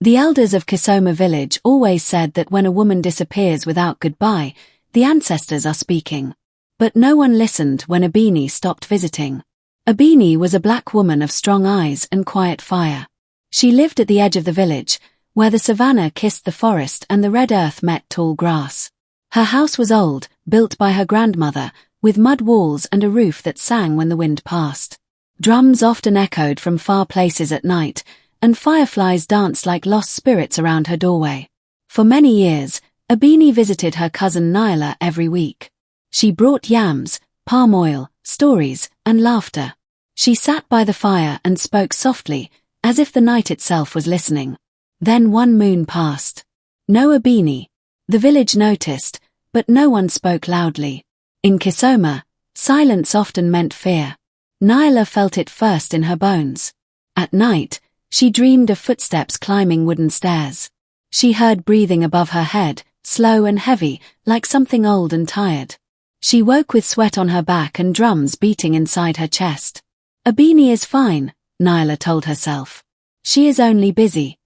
The elders of Kisoma village always said that when a woman disappears without goodbye, the ancestors are speaking. But no one listened when Abini stopped visiting. Abini was a black woman of strong eyes and quiet fire. She lived at the edge of the village, where the savanna kissed the forest and the red earth met tall grass. Her house was old, built by her grandmother, with mud walls and a roof that sang when the wind passed. Drums often echoed from far places at night, and fireflies danced like lost spirits around her doorway. For many years, Abini visited her cousin Nyla every week. She brought yams, palm oil, stories, and laughter. She sat by the fire and spoke softly, as if the night itself was listening. Then one moon passed. No Abini. The village noticed, but no one spoke loudly. In Kisoma, silence often meant fear. Nyla felt it first in her bones. At night, she dreamed of footsteps climbing wooden stairs. She heard breathing above her head, slow and heavy, like something old and tired. She woke with sweat on her back and drums beating inside her chest. Abini is fine, Nyla told herself. She is only busy.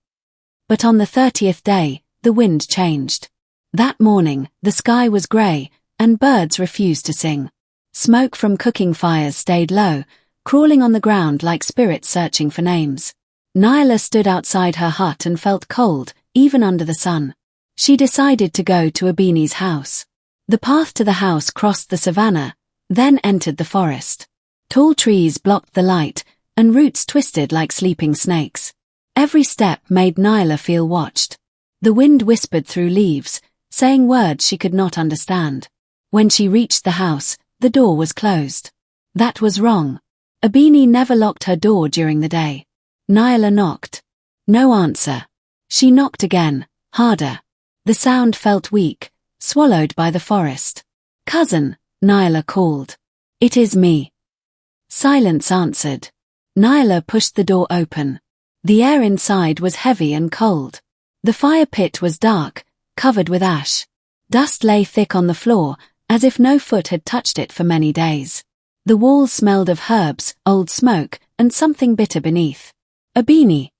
But on the 30th day, the wind changed. That morning, the sky was grey, and birds refused to sing. Smoke from cooking fires stayed low, crawling on the ground like spirits searching for names. Nyla stood outside her hut and felt cold, even under the sun. She decided to go to Abini's house. The path to the house crossed the savanna, then entered the forest. Tall trees blocked the light, and roots twisted like sleeping snakes. Every step made Nyla feel watched. The wind whispered through leaves, saying words she could not understand. When she reached the house, the door was closed. That was wrong. Abini never locked her door during the day. Nyla knocked. No answer. She knocked again, harder. The sound felt weak, swallowed by the forest. "Cousin," Nyla called. "It is me." Silence answered. Nyla pushed the door open. The air inside was heavy and cold. The fire pit was dark, covered with ash. Dust lay thick on the floor, as if no foot had touched it for many days. The walls smelled of herbs, old smoke, and something bitter beneath. "Abini,"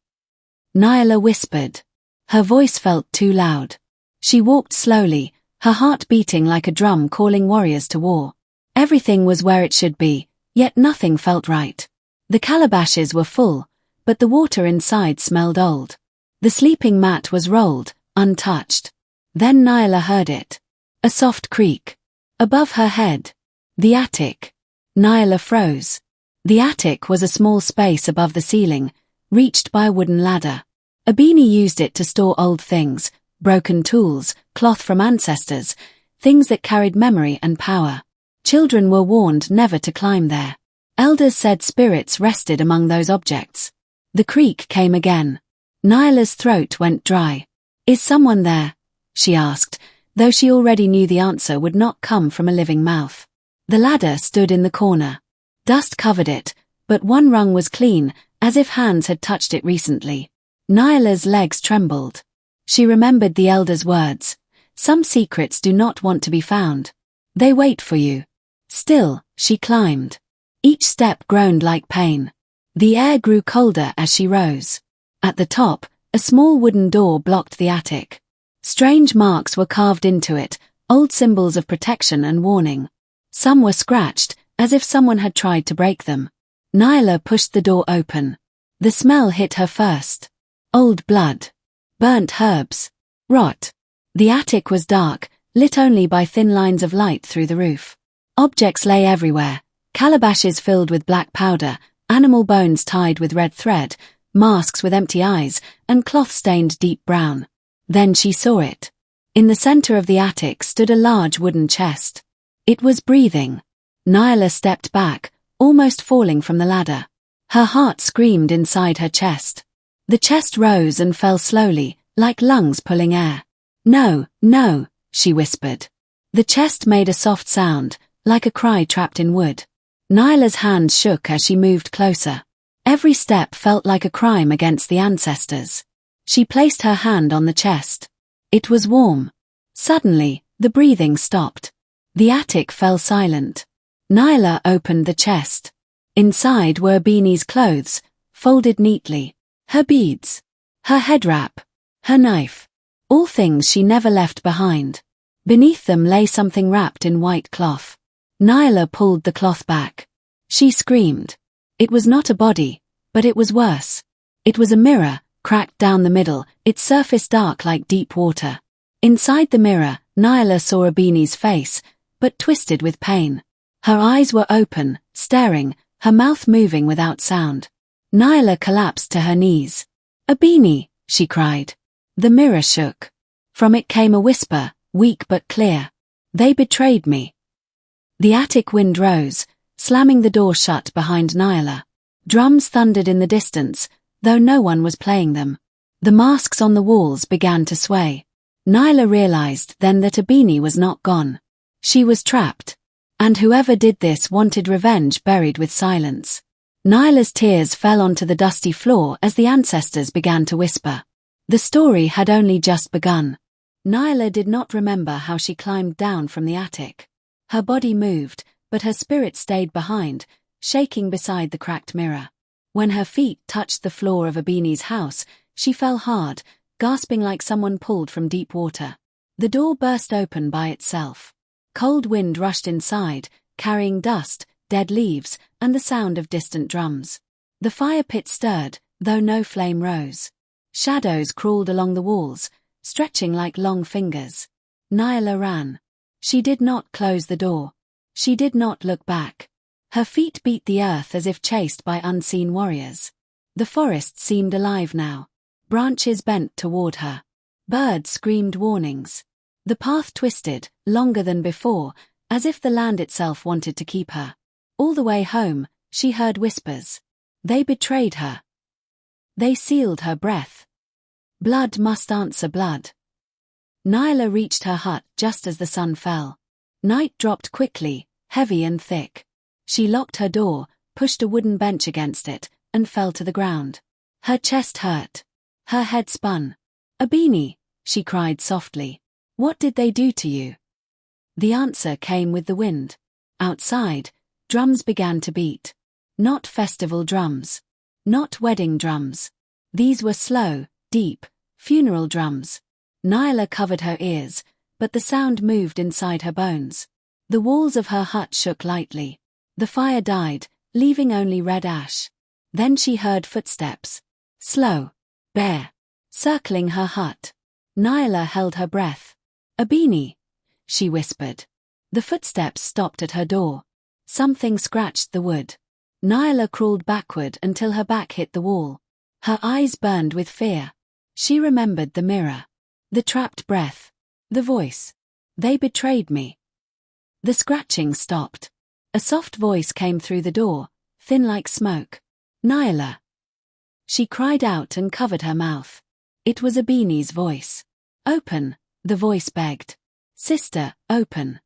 Nyla whispered. Her voice felt too loud. She walked slowly, her heart beating like a drum calling warriors to war. Everything was where it should be, yet nothing felt right. The calabashes were full, but the water inside smelled old. The sleeping mat was rolled, untouched. Then Nyla heard it. A soft creak. Above her head. The attic. Nyla froze. The attic was a small space above the ceiling, reached by a wooden ladder. Abini used it to store old things, broken tools, cloth from ancestors, things that carried memory and power. Children were warned never to climb there. Elders said spirits rested among those objects. The creak came again. Nyla's throat went dry. "Is someone there?" she asked, though she already knew the answer would not come from a living mouth. The ladder stood in the corner. Dust covered it, but one rung was clean, as if hands had touched it recently. Nyla's legs trembled. She remembered the elders' words. Some secrets do not want to be found. They wait for you. Still, she climbed. Each step groaned like pain. The air grew colder as she rose. At the top, a small wooden door blocked the attic. Strange marks were carved into it, old symbols of protection and warning. Some were scratched, as if someone had tried to break them. Nyla pushed the door open. The smell hit her first. Old blood. Burnt herbs. Rot. The attic was dark, lit only by thin lines of light through the roof. Objects lay everywhere. Calabashes filled with black powder, animal bones tied with red thread, masks with empty eyes, and cloth stained deep brown. Then she saw it. In the center of the attic stood a large wooden chest. It was breathing. Nyla stepped back, almost falling from the ladder. Her heart screamed inside her chest. The chest rose and fell slowly, like lungs pulling air. "No, no," she whispered. The chest made a soft sound, like a cry trapped in wood. Nyla's hands shook as she moved closer. Every step felt like a crime against the ancestors. She placed her hand on the chest. It was warm. Suddenly, the breathing stopped. The attic fell silent. Nyla opened the chest. Inside were Abini's clothes, folded neatly. Her beads. Her head wrap. Her knife. All things she never left behind. Beneath them lay something wrapped in white cloth. Nyla pulled the cloth back. She screamed. It was not a body, but it was worse. It was a mirror, cracked down the middle, its surface dark like deep water. Inside the mirror, Nyla saw a beanie's face, but twisted with pain. Her eyes were open, staring, her mouth moving without sound. Nyla collapsed to her knees. "A beanie," she cried. The mirror shook. From it came a whisper, weak but clear. "They betrayed me." The attic wind rose, slamming the door shut behind Nyla. Drums thundered in the distance, though no one was playing them. The masks on the walls began to sway. Nyla realized then that a beanie was not gone. She was trapped. And whoever did this wanted revenge buried with silence. Nyla's tears fell onto the dusty floor as the ancestors began to whisper. The story had only just begun. Nyla did not remember how she climbed down from the attic. Her body moved, but her spirit stayed behind, shaking beside the cracked mirror. When her feet touched the floor of a beanie's house, she fell hard, gasping like someone pulled from deep water. The door burst open by itself. Cold wind rushed inside, carrying dust, dead leaves, and the sound of distant drums. The fire pit stirred, though no flame rose. Shadows crawled along the walls, stretching like long fingers. Nyla ran. She did not close the door. She did not look back. Her feet beat the earth as if chased by unseen warriors. The forest seemed alive now. Branches bent toward her. Birds screamed warnings. The path twisted, longer than before, as if the land itself wanted to keep her. All the way home, she heard whispers. They betrayed her. They sealed her breath. Blood must answer blood. Nyla reached her hut just as the sun fell. Night dropped quickly, heavy and thick. She locked her door, pushed a wooden bench against it, and fell to the ground. Her chest hurt. Her head spun. "A beanie," she cried softly. "What did they do to you?" The answer came with the wind. Outside, drums began to beat. Not festival drums. Not wedding drums. These were slow, deep, funeral drums. Nyla covered her ears, but the sound moved inside her bones. The walls of her hut shook lightly. The fire died, leaving only red ash. Then she heard footsteps. Slow, bare, circling her hut. Nyla held her breath. "A beanie," she whispered. The footsteps stopped at her door. Something scratched the wood. Nyla crawled backward until her back hit the wall. Her eyes burned with fear. She remembered the mirror. The trapped breath. The voice. "They betrayed me." The scratching stopped. A soft voice came through the door, thin like smoke. "Nyla." She cried out and covered her mouth. It was a beanie's voice. "Open," the voice begged. "Sister, open."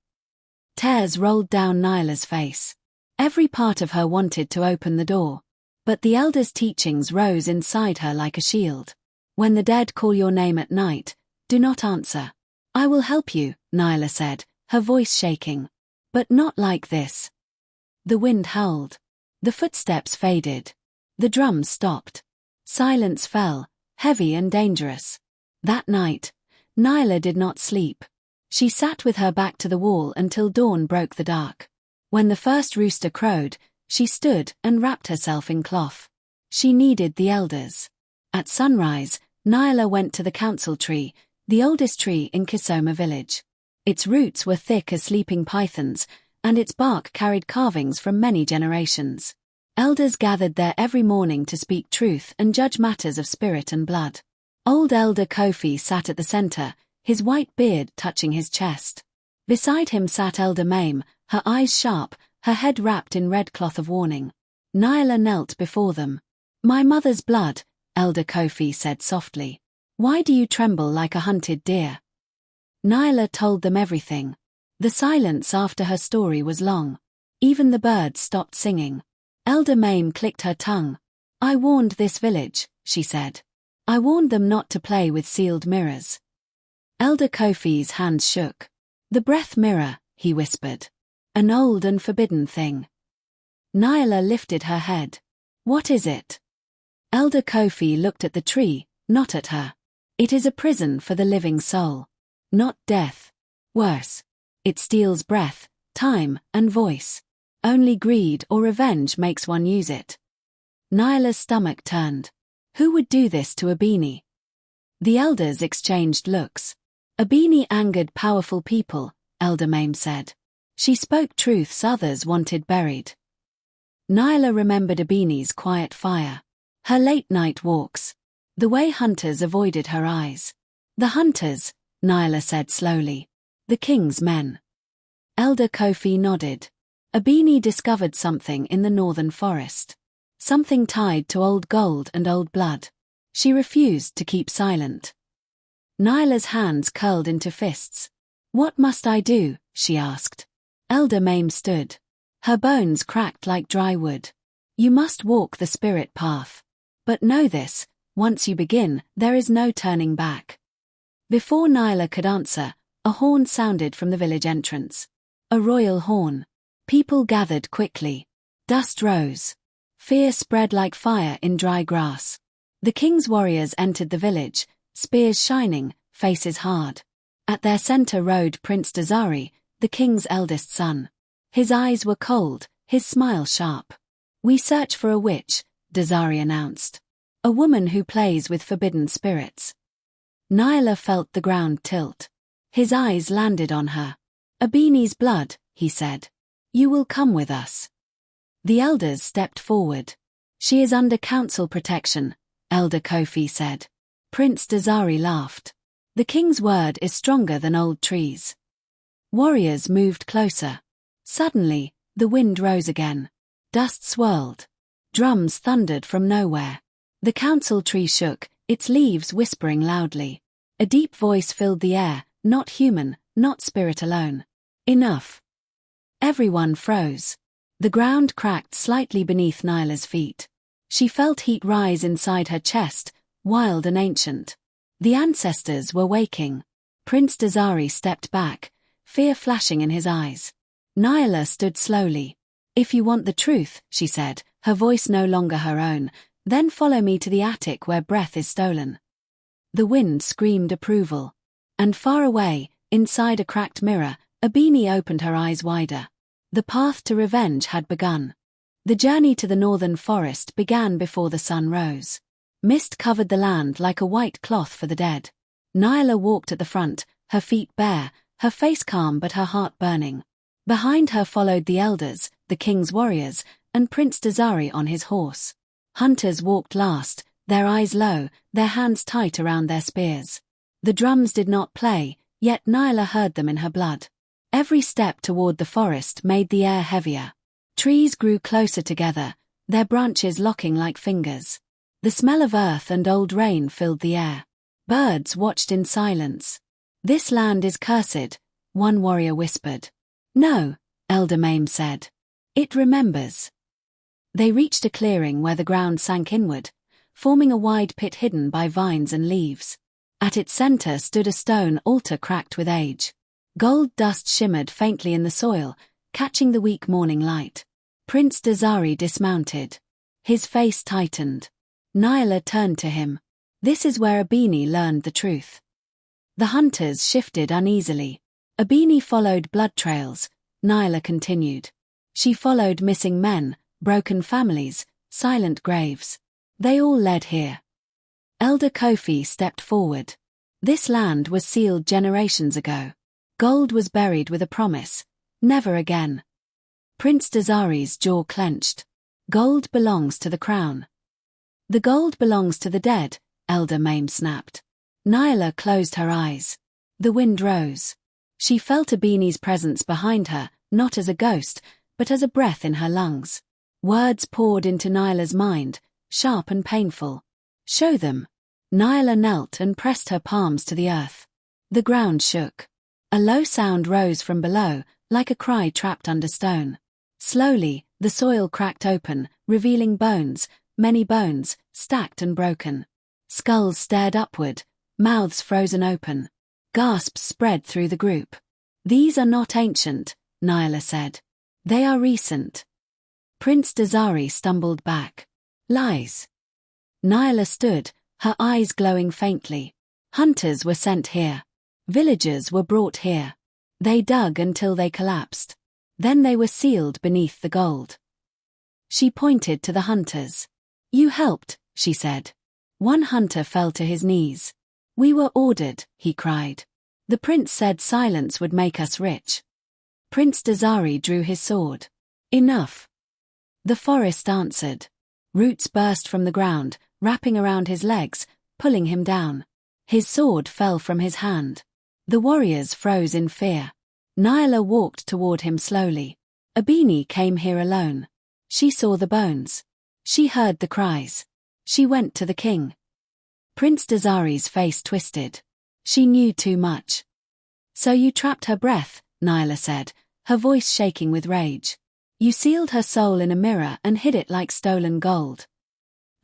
Tears rolled down Nyla's face. Every part of her wanted to open the door. But the elders' teachings rose inside her like a shield. When the dead call your name at night, do not answer. "I will help you," Nyla said, her voice shaking. "But not like this." The wind howled. The footsteps faded. The drums stopped. Silence fell, heavy and dangerous. That night, Nyla did not sleep. She sat with her back to the wall until dawn broke the dark. When the first rooster crowed, she stood and wrapped herself in cloth. She needed the elders. At sunrise, Nyla went to the council tree, the oldest tree in Kisoma village. Its roots were thick as sleeping pythons, and its bark carried carvings from many generations. Elders gathered there every morning to speak truth and judge matters of spirit and blood. Old Elder Kofi sat at the center, his white beard touching his chest. Beside him sat Elder Mame, her eyes sharp, her head wrapped in red cloth of warning. Nyla knelt before them. "My mother's blood," Elder Kofi said softly. "Why do you tremble like a hunted deer?" Nyla told them everything. The silence after her story was long. Even the birds stopped singing. Elder Mame clicked her tongue. "I warned this village," she said. "I warned them not to play with sealed mirrors." Elder Kofi's hands shook. "The breath mirror," he whispered. "An old and forbidden thing." Nyla lifted her head. "What is it?" Elder Kofi looked at the tree, not at her. It is a prison for the living soul. Not death. Worse. It steals breath, time, and voice. Only greed or revenge makes one use it. Nyla's stomach turned. Who would do this to a beanie? The elders exchanged looks. A beanie angered powerful people, Elder Mame said. She spoke truths others wanted buried. Nyla remembered a beanie's quiet fire. Her late-night walks. The way hunters avoided her eyes. The hunters, Nyla said slowly. The king's men. Elder Kofi nodded. A beanie discovered something in the northern forest. Something tied to old gold and old blood. She refused to keep silent. Nyla's hands curled into fists. What must I do? She asked. Elder Mame stood. Her bones cracked like dry wood. You must walk the spirit path. But know this, once you begin, there is no turning back. Before Nyla could answer, a horn sounded from the village entrance. A royal horn. People gathered quickly. Dust rose. Fear spread like fire in dry grass. The king's warriors entered the village, spears shining, faces hard. At their center rode Prince Dazari, the king's eldest son. His eyes were cold, his smile sharp. We search for a witch, Dazari announced. A woman who plays with forbidden spirits. Nyla felt the ground tilt. His eyes landed on her. A beanie's blood, he said. You will come with us. The elders stepped forward. She is under council protection, Elder Kofi said. Prince Dazari laughed. The king's word is stronger than old trees. Warriors moved closer. Suddenly, the wind rose again. Dust swirled. Drums thundered from nowhere. The council tree shook, its leaves whispering loudly. A deep voice filled the air, not human, not spirit alone. Enough. Everyone froze. The ground cracked slightly beneath Nyla's feet. She felt heat rise inside her chest, wild and ancient. The ancestors were waking. Prince Dazari stepped back, fear flashing in his eyes. Nyla stood slowly. If you want the truth, she said, her voice no longer her own, then follow me to the attic where breath is stolen. The wind screamed approval. And far away, inside a cracked mirror, a beanie opened her eyes wider. The path to revenge had begun. The journey to the northern forest began before the sun rose. Mist covered the land like a white cloth for the dead. Nyla walked at the front, her feet bare, her face calm but her heart burning. Behind her followed the elders, the king's warriors, and Prince Dazari on his horse. Hunters walked last, their eyes low, their hands tight around their spears. The drums did not play, yet Nyla heard them in her blood. Every step toward the forest made the air heavier. Trees grew closer together, their branches locking like fingers. The smell of earth and old rain filled the air. Birds watched in silence. This land is cursed, one warrior whispered. No, Elder Mame said. It remembers. They reached a clearing where the ground sank inward, forming a wide pit hidden by vines and leaves. At its center stood a stone altar cracked with age. Gold dust shimmered faintly in the soil, catching the weak morning light. Prince Dazari dismounted. His face tightened. Nyla turned to him. This is where a beanie learned the truth. The hunters shifted uneasily. A beanie followed blood trails, Nyla continued. She followed missing men, broken families, silent graves. They all led here. Elder Kofi stepped forward. This land was sealed generations ago. Gold was buried with a promise. Never again. Prince Dazari's jaw clenched. Gold belongs to the crown. The gold belongs to the dead, Elder Mame snapped. Nyla closed her eyes. The wind rose. She felt a beanie's presence behind her, not as a ghost, but as a breath in her lungs. Words poured into Nyla's mind, sharp and painful. Show them. Nyla knelt and pressed her palms to the earth. The ground shook. A low sound rose from below, like a cry trapped under stone. Slowly, the soil cracked open, revealing bones, many bones, stacked and broken. Skulls stared upward, mouths frozen open. Gasps spread through the group. These are not ancient, Nyla said. They are recent. Prince Dazari stumbled back. Lies. Nyla stood, her eyes glowing faintly. Hunters were sent here. Villagers were brought here. They dug until they collapsed. Then they were sealed beneath the gold. She pointed to the hunters. You helped, she said. One hunter fell to his knees. We were ordered, he cried. The prince said silence would make us rich. Prince Desari drew his sword. Enough. The forest answered. Roots burst from the ground, wrapping around his legs, pulling him down. His sword fell from his hand. The warriors froze in fear. Nyla walked toward him slowly. Abini came here alone. She saw the bones. She heard the cries. She went to the king. Prince Desari's face twisted. She knew too much. So you trapped her breath, Nyla said, her voice shaking with rage. You sealed her soul in a mirror and hid it like stolen gold.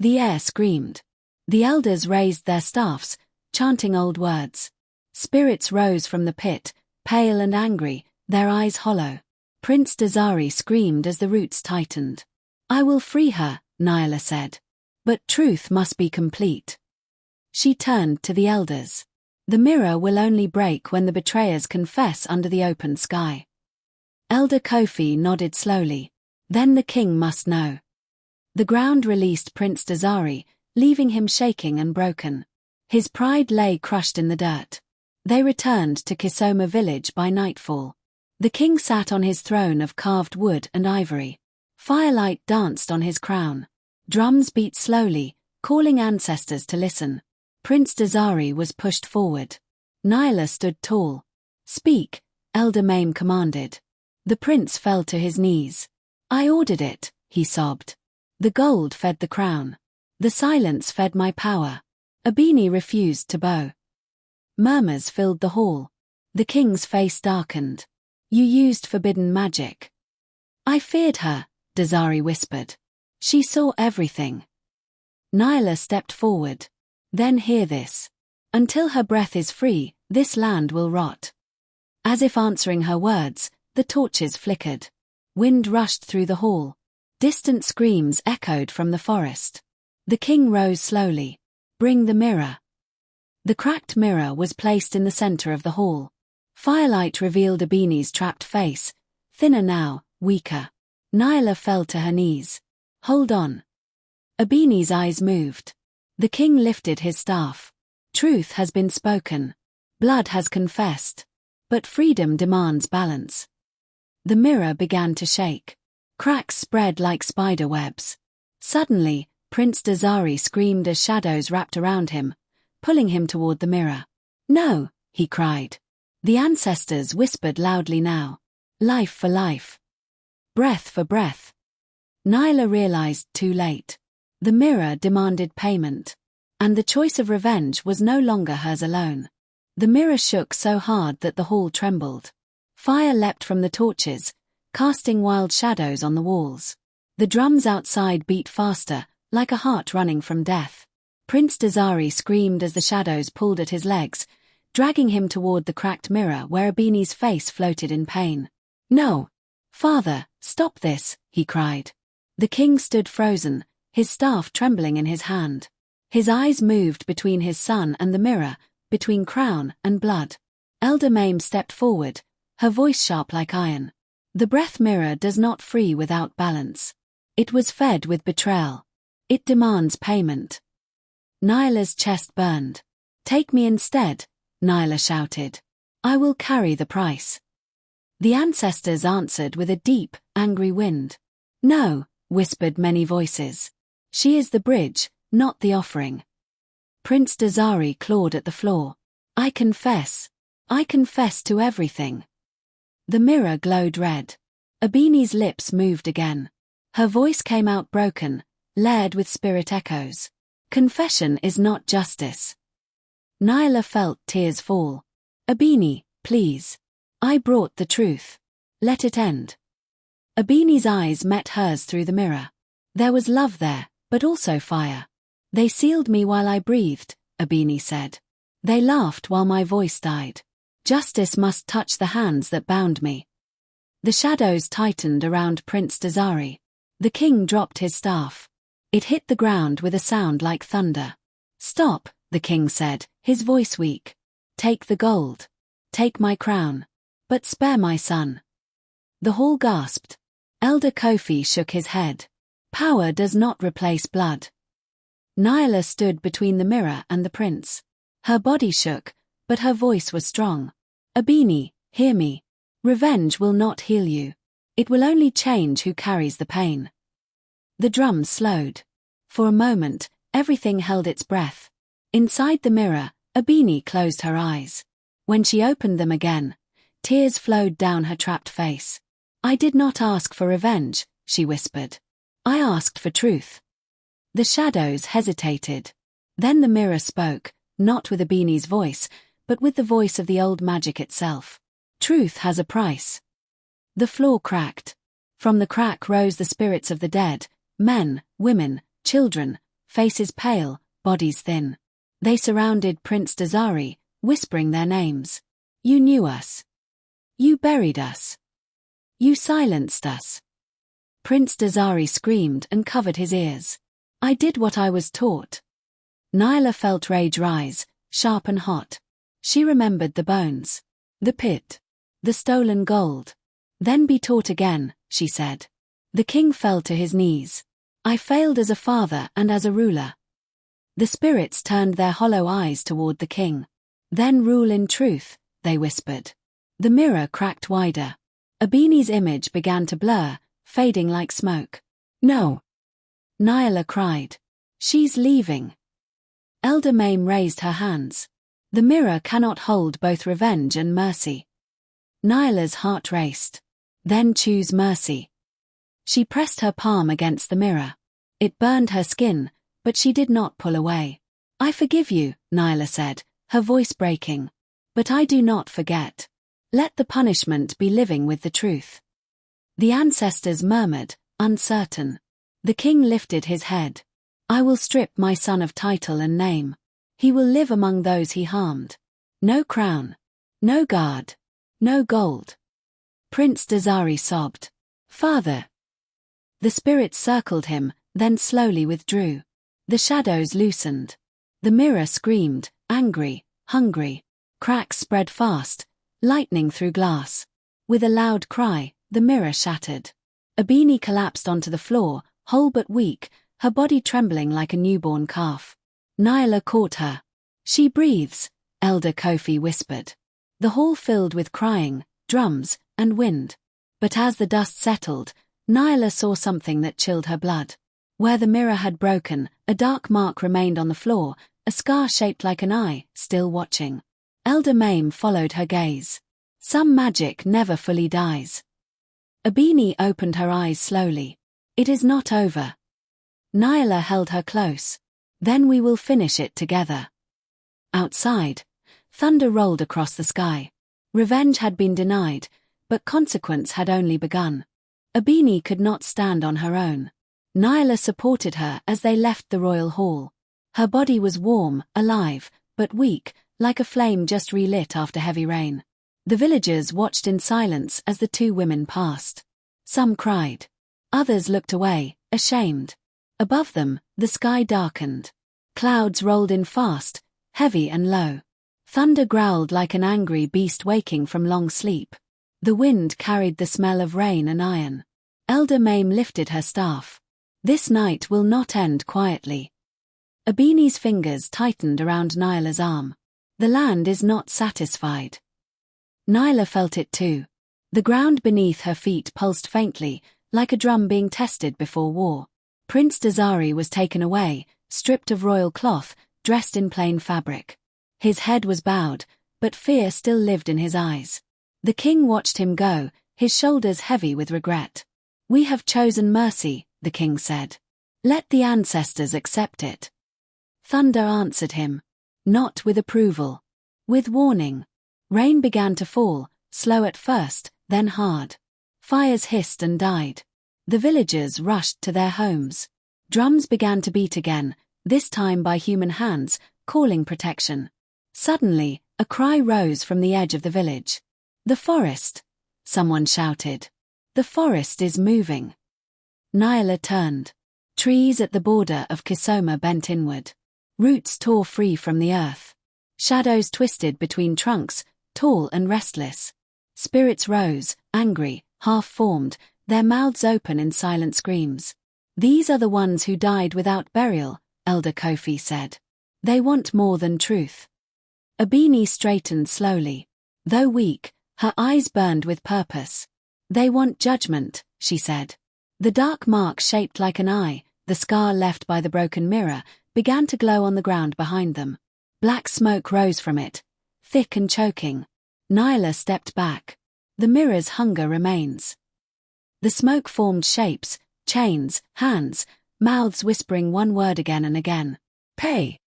The air screamed. The elders raised their staffs, chanting old words. Spirits rose from the pit, pale and angry, their eyes hollow. Prince Desari screamed as the roots tightened. I will free her, Nyla said. But truth must be complete. She turned to the elders. The mirror will only break when the betrayers confess under the open sky. Elder Kofi nodded slowly. Then the king must know. The ground released Prince Desari, leaving him shaking and broken. His pride lay crushed in the dirt. They returned to Kisoma village by nightfall. The king sat on his throne of carved wood and ivory. Firelight danced on his crown. Drums beat slowly, calling ancestors to listen. Prince Desari was pushed forward. Nyla stood tall. Speak, Elder Mame commanded. The prince fell to his knees. I ordered it, he sobbed. The gold fed the crown. The silence fed my power. Abini refused to bow. Murmurs filled the hall. The king's face darkened. You used forbidden magic. I feared her, Desari whispered. She saw everything. Nyla stepped forward. Then hear this. Until her breath is free, this land will rot. As if answering her words, the torches flickered. Wind rushed through the hall. Distant screams echoed from the forest. The king rose slowly. Bring the mirror. The cracked mirror was placed in the center of the hall. Firelight revealed Abini's trapped face, thinner now, weaker. Nyla fell to her knees. Hold on. Abini's eyes moved. The king lifted his staff. Truth has been spoken. Blood has confessed. But freedom demands balance. The mirror began to shake. Cracks spread like spider webs. Suddenly, Prince Desari screamed as shadows wrapped around him, pulling him toward the mirror. No, he cried. The ancestors whispered loudly now. Life for life. Breath for breath. Nyla realized too late. The mirror demanded payment. And the choice of revenge was no longer hers alone. The mirror shook so hard that the hall trembled. Fire leapt from the torches, casting wild shadows on the walls. The drums outside beat faster, like a heart running from death. Prince Desari screamed as the shadows pulled at his legs, dragging him toward the cracked mirror where Abini's face floated in pain. No! Father, stop this, he cried. The king stood frozen, his staff trembling in his hand. His eyes moved between his son and the mirror, between crown and blood. Elder Mame stepped forward, her voice sharp like iron. The breath mirror does not free without balance. It was fed with betrayal. It demands payment. Nyla's chest burned. Take me instead, Nyla shouted. I will carry the price. The ancestors answered with a deep, angry wind. No, whispered many voices. She is the bridge, not the offering. Prince Desari clawed at the floor. I confess to everything. The mirror glowed red. Abini's lips moved again. Her voice came out broken, layered with spirit echoes. Confession is not justice. Nyla felt tears fall. Abini, please. I brought the truth. Let it end. Abini's eyes met hers through the mirror. There was love there, but also fire. They sealed me while I breathed, Abini said. They laughed while my voice died. Justice must touch the hands that bound me. The shadows tightened around Prince Desari. The king dropped his staff. It hit the ground with a sound like thunder. Stop, the king said, his voice weak. Take the gold. Take my crown. But spare my son. The hall gasped. Elder Kofi shook his head. Power does not replace blood. Nyla stood between the mirror and the prince. Her body shook, but her voice was strong. Abini, hear me. Revenge will not heal you. It will only change who carries the pain. The drums slowed. For a moment, everything held its breath. Inside the mirror, Abini closed her eyes. When she opened them again, tears flowed down her trapped face. I did not ask for revenge, she whispered. I asked for truth. The shadows hesitated. Then the mirror spoke, not with Abini's voice, but with the voice of the old magic itself. Truth has a price. The floor cracked. From the crack rose the spirits of the dead, men, women, children, faces pale, bodies thin. They surrounded Prince Desari, whispering their names. You knew us. You buried us. You silenced us. Prince Desari screamed and covered his ears. I did what I was taught. Nyla felt rage rise, sharp and hot. She remembered the bones, the pit, the stolen gold. Then be taught again, she said. The king fell to his knees. I failed as a father and as a ruler. The spirits turned their hollow eyes toward the king. Then rule in truth, they whispered. The mirror cracked wider. Abini's image began to blur, fading like smoke. No. Nyla cried. She's leaving. Elder Mame raised her hands. The mirror cannot hold both revenge and mercy. Nyla's heart raced. Then choose mercy. She pressed her palm against the mirror. It burned her skin, but she did not pull away. I forgive you, Nyla said, her voice breaking. But I do not forget. Let the punishment be living with the truth. The ancestors murmured, uncertain. The king lifted his head. I will strip my son of title and name. He will live among those he harmed. No crown. No guard. No gold. Prince Desari sobbed. Father. The spirits circled him, then slowly withdrew. The shadows loosened. The mirror screamed, angry, hungry. Cracks spread fast, lightning through glass. With a loud cry, the mirror shattered. Abini collapsed onto the floor, whole but weak, her body trembling like a newborn calf. Nyla caught her. She breathes, Elder Kofi whispered. The hall filled with crying, drums, and wind. But as the dust settled, Nyla saw something that chilled her blood. Where the mirror had broken, a dark mark remained on the floor, a scar shaped like an eye, still watching. Elder Mame followed her gaze. Some magic never fully dies. Abini opened her eyes slowly. It is not over. Nyla held her close. Then we will finish it together. Outside, thunder rolled across the sky. Revenge had been denied, but consequence had only begun. Abini could not stand on her own. Nyla supported her as they left the royal hall. Her body was warm, alive, but weak, like a flame just relit after heavy rain. The villagers watched in silence as the two women passed. Some cried. Others looked away, ashamed. Above them, the sky darkened. Clouds rolled in fast, heavy and low. Thunder growled like an angry beast waking from long sleep. The wind carried the smell of rain and iron. Elder Mame lifted her staff. This night will not end quietly. Abini's fingers tightened around Nyla's arm. The land is not satisfied. Nyla felt it too. The ground beneath her feet pulsed faintly, like a drum being tested before war. Prince Desari was taken away, stripped of royal cloth, dressed in plain fabric. His head was bowed, but fear still lived in his eyes. The king watched him go, his shoulders heavy with regret. We have chosen mercy, the king said. Let the ancestors accept it. Thunder answered him. Not with approval. With warning. Rain began to fall, slow at first, then hard. Fires hissed and died. The villagers rushed to their homes. Drums began to beat again, this time by human hands, calling protection. Suddenly, a cry rose from the edge of the village. The forest! Someone shouted. The forest is moving. Nyla turned. Trees at the border of Kisoma bent inward. Roots tore free from the earth. Shadows twisted between trunks, tall and restless. Spirits rose, angry, half-formed, their mouths open in silent screams. These are the ones who died without burial, Elder Kofi said. They want more than truth. Abini straightened slowly. Though weak, her eyes burned with purpose. They want judgment, she said. The dark mark shaped like an eye, the scar left by the broken mirror, began to glow on the ground behind them. Black smoke rose from it, thick and choking. Nyla stepped back. The mirror's hunger remains. The smoke formed shapes, chains, hands, mouths whispering one word again and again. Pay!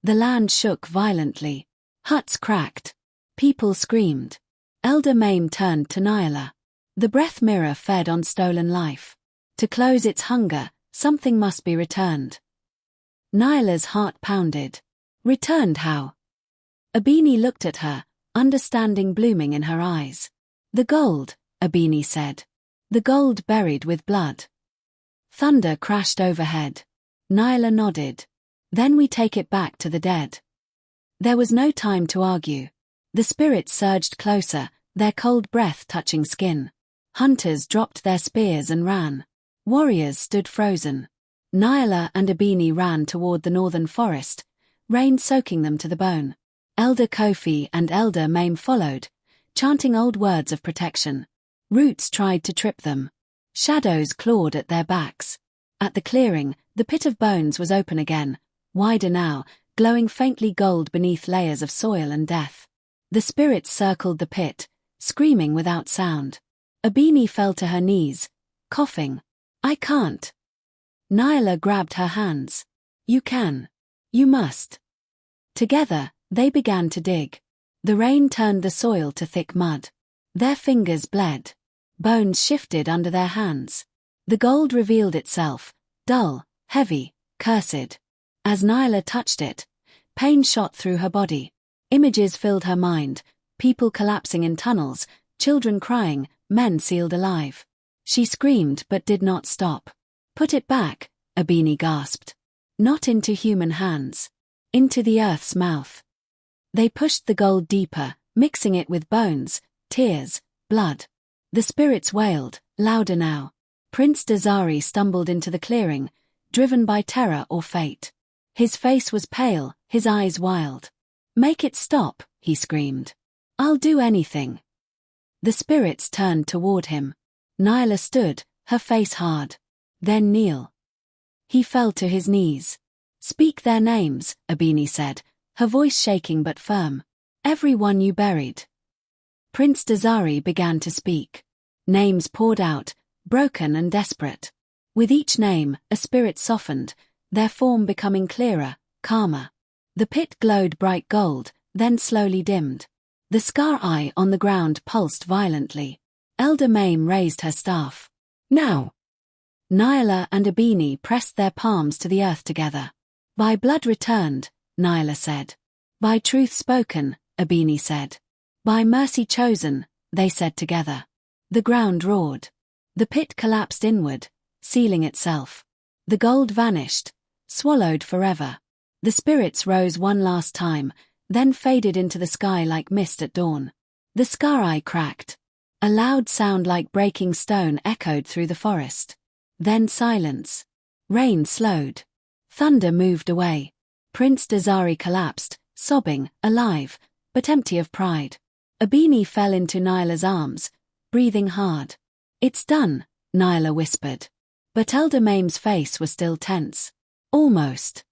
The land shook violently. Huts cracked. People screamed. Elder Mame turned to Nyla. The breath mirror fed on stolen life. To close its hunger, something must be returned. Nyla's heart pounded. Returned how? Abini looked at her, understanding blooming in her eyes. The gold, Abini said. The gold buried with blood. Thunder crashed overhead. Nyla nodded. Then we take it back to the dead. There was no time to argue. The spirits surged closer, their cold breath touching skin. Hunters dropped their spears and ran. Warriors stood frozen. Nyla and Abini ran toward the northern forest, rain soaking them to the bone. Elder Kofi and Elder Mame followed, chanting old words of protection. Roots tried to trip them. Shadows clawed at their backs. At the clearing, the pit of bones was open again, wider now, glowing faintly gold beneath layers of soil and death. The spirits circled the pit, screaming without sound. Abini fell to her knees, coughing. I can't. Nyla grabbed her hands. You can. You must. Together, they began to dig. The rain turned the soil to thick mud. Their fingers bled. Bones shifted under their hands. The gold revealed itself, dull, heavy, cursed. As Nyla touched it, pain shot through her body. Images filled her mind, people collapsing in tunnels, children crying, men sealed alive. She screamed but did not stop. Put it back, Abini gasped. Not into human hands. Into the earth's mouth. They pushed the gold deeper, mixing it with bones, tears, blood. The spirits wailed, louder now. Prince Dazari stumbled into the clearing, driven by terror or fate. His face was pale, his eyes wild. Make it stop, he screamed. I'll do anything. The spirits turned toward him. Nyla stood, her face hard. Then kneel. He fell to his knees. Speak their names, Abini said, her voice shaking but firm. Everyone you buried. Prince Dazari began to speak. Names poured out, broken and desperate. With each name, a spirit softened, their form becoming clearer, calmer. The pit glowed bright gold, then slowly dimmed. The scar eye on the ground pulsed violently. Elder Mame raised her staff. Now! Nyla and Abini pressed their palms to the earth together. By blood returned, Nyla said. By truth spoken, Abini said. By mercy chosen, they said together. The ground roared. The pit collapsed inward, sealing itself. The gold vanished, swallowed forever. The spirits rose one last time, then faded into the sky like mist at dawn. The scar eye cracked. A loud sound like breaking stone echoed through the forest. Then silence. Rain slowed. Thunder moved away. Prince Dazari collapsed, sobbing, alive, but empty of pride. Abini fell into Nyla's arms, breathing hard. It's done, Nyla whispered. But Elder Mame's face was still tense. Almost.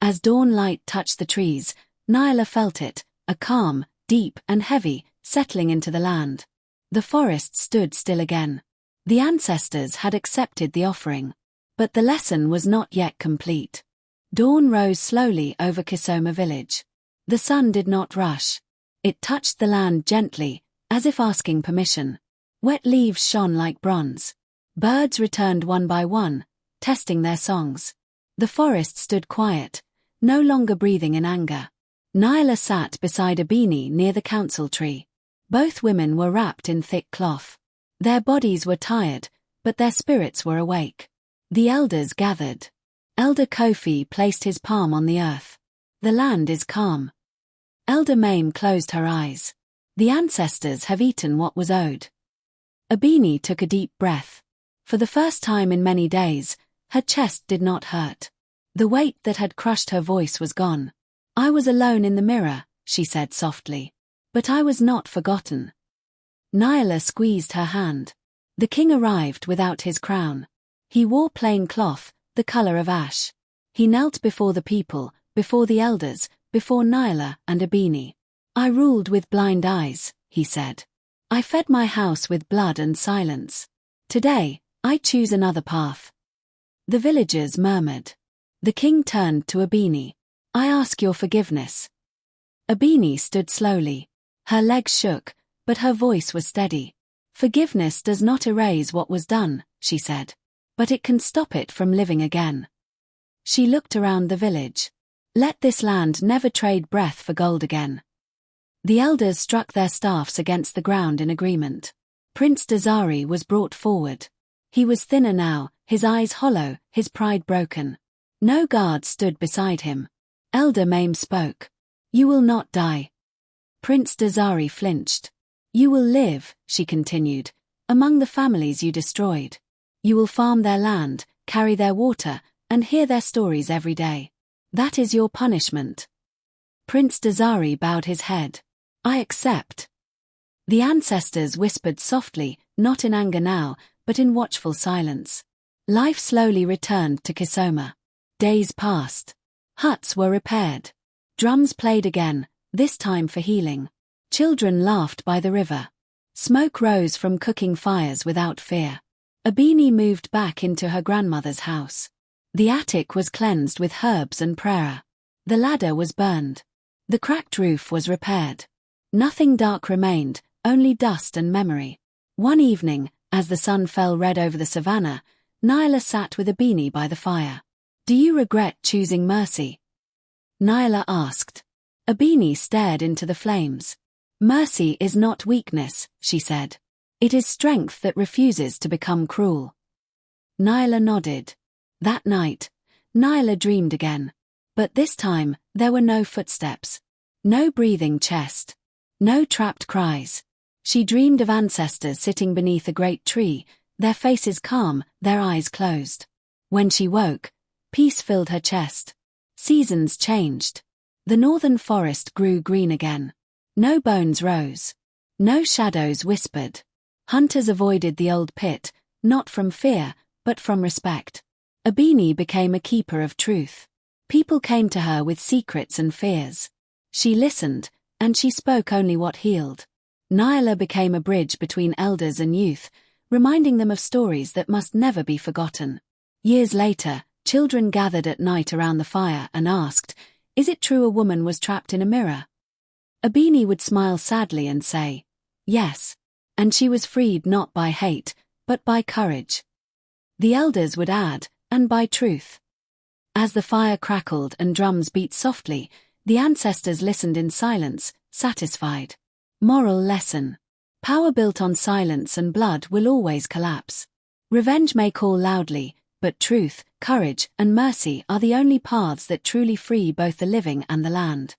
As dawn light touched the trees, Nyla felt it, a calm, deep and heavy, settling into the land. The forest stood still again. The ancestors had accepted the offering. But the lesson was not yet complete. Dawn rose slowly over Kisoma village. The sun did not rush. It touched the land gently, as if asking permission. Wet leaves shone like bronze. Birds returned one by one, testing their songs. The forest stood quiet, no longer breathing in anger. Nyla sat beside Abini near the council tree. Both women were wrapped in thick cloth. Their bodies were tired, but their spirits were awake. The elders gathered. Elder Kofi placed his palm on the earth. The land is calm. Elder Mame closed her eyes. The ancestors have eaten what was owed. Abini took a deep breath. For the first time in many days, her chest did not hurt. The weight that had crushed her voice was gone. I was alone in the mirror, she said softly. But I was not forgotten. Nyla squeezed her hand. The king arrived without his crown. He wore plain cloth, the color of ash. He knelt before the people, before the elders, before Nyla and Abini. I ruled with blind eyes, he said. I fed my house with blood and silence. Today, I choose another path. The villagers murmured. The king turned to Abini. I ask your forgiveness. Abini stood slowly. Her legs shook, but her voice was steady. Forgiveness does not erase what was done, she said. But it can stop it from living again. She looked around the village. Let this land never trade breath for gold again. The elders struck their staffs against the ground in agreement. Prince Dazari was brought forward. He was thinner now, his eyes hollow, his pride broken. No guard stood beside him. Elder Mame spoke. You will not die. Prince Dazari flinched. You will live, she continued, among the families you destroyed. You will farm their land, carry their water, and hear their stories every day. That is your punishment. Prince Dazari bowed his head. I accept. The ancestors whispered softly, not in anger now, but in watchful silence. Life slowly returned to Kisoma. Days passed. Huts were repaired. Drums played again, this time for healing. Children laughed by the river. Smoke rose from cooking fires without fear. Abini moved back into her grandmother's house. The attic was cleansed with herbs and prayer. The ladder was burned. The cracked roof was repaired. Nothing dark remained, only dust and memory. One evening, as the sun fell red over the savannah, Nyla sat with Abini by the fire. Do you regret choosing mercy? Nyla asked. Abini stared into the flames. Mercy is not weakness, she said. It is strength that refuses to become cruel. Nyla nodded. That night, Nyla dreamed again. But this time, there were no footsteps. No breathing chest. No trapped cries. She dreamed of ancestors sitting beneath a great tree, their faces calm, their eyes closed. When she woke, peace filled her chest. Seasons changed. The northern forest grew green again. No bones rose. No shadows whispered. Hunters avoided the old pit, not from fear, but from respect. Abini became a keeper of truth. People came to her with secrets and fears. She listened, and she spoke only what healed. Nyla became a bridge between elders and youth, reminding them of stories that must never be forgotten. Years later, children gathered at night around the fire and asked, is it true a woman was trapped in a mirror? Abini would smile sadly and say, yes. And she was freed not by hate, but by courage. The elders would add, and by truth. As the fire crackled and drums beat softly, the ancestors listened in silence, satisfied. Moral lesson. Power built on silence and blood will always collapse. Revenge may call loudly, but truth, courage, and mercy are the only paths that truly free both the living and the land.